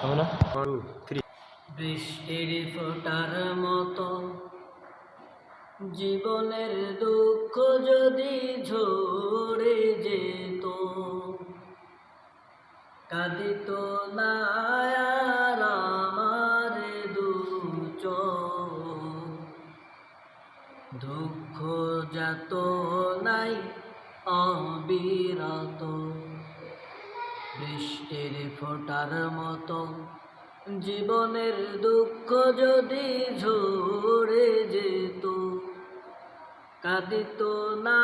আমরা বৃষ্টির ফোঁটার মতো জীবনের দুঃখ যদি ঝরে যেত, কাঁদিত না আর আমার দু চোখ, দুঃখ যাত নাই অবিরত। বৃষ্টির ফোঁটার মতো জীবনের দুঃখ যদি ঝরে যেত, কাঁদিত না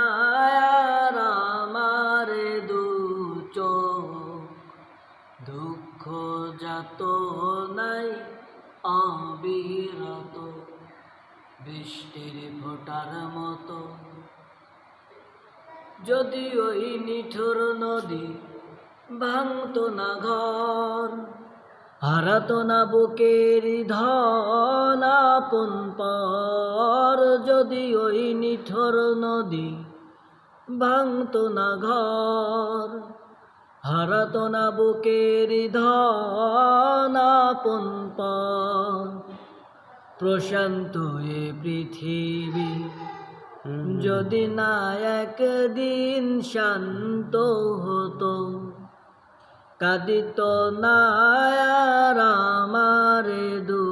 আর আমার দু চোখ, দুঃখ যাত নাই অবিরত। বৃষ্টির ফোঁটার মতো যদি ওই নিঠুর নদী ভাঙত না ঘর, হারাতো না বুকের ধন আপন পর, যদি ওই নিঠুর নদী ভাঙত না ঘর, হারাতো না বুকের ধন আপন পর, প্রশান্ত এ পৃথিবী যদি না একদিন শান্ত হতো, কাঁদিত না আর আমার দু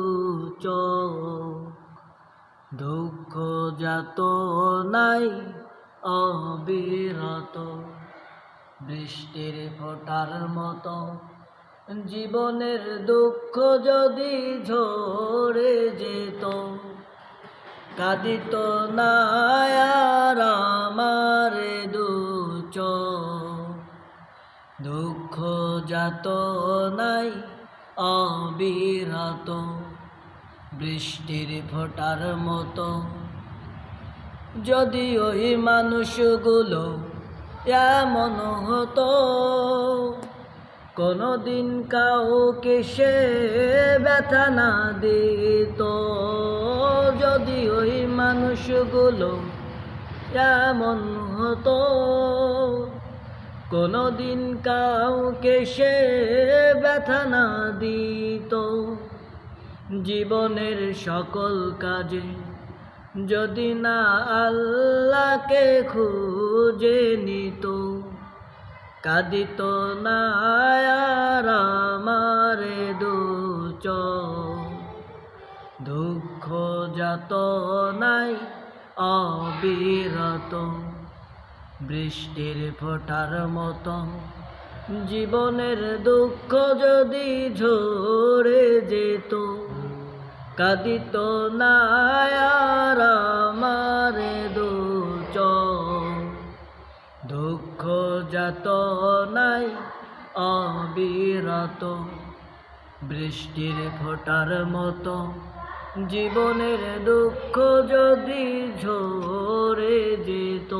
চোখ, দুঃখ যাত নাই অবিরত। বৃষ্টির ফোঁটার মতো জীবনের দুঃখ যদি ঝরে যেত, কাঁদিত না আর আমার দু চোখ, দুঃখ যাত নাই অবিরত। বৃষ্টির ফোঁটার মতো যদি ওই মানুষগুলো এমন হতো, কোনদিন কাউকে সে ব্যথা না দিত, যদি ওই মানুষগুলো এমন হতো, কোনদিন কাউকে সে ব্যথা না দিত, জীবনের সকল কাজে যদি না আল্লাহকে খুঁজে নিত, কাঁদিত না আর আমার দু চোখ, দুঃখ যাত নাই অবিরত। বৃষ্টির ফোঁটার মতো জীবনের দুঃখ যদি ঝরে যেত, কাঁদিত না আর আমার দু চোখ, দুঃখ যাত নাই অবিরত। বৃষ্টির ফোঁটার মতো জীবনের দুঃখ যদি ঝরে যেত।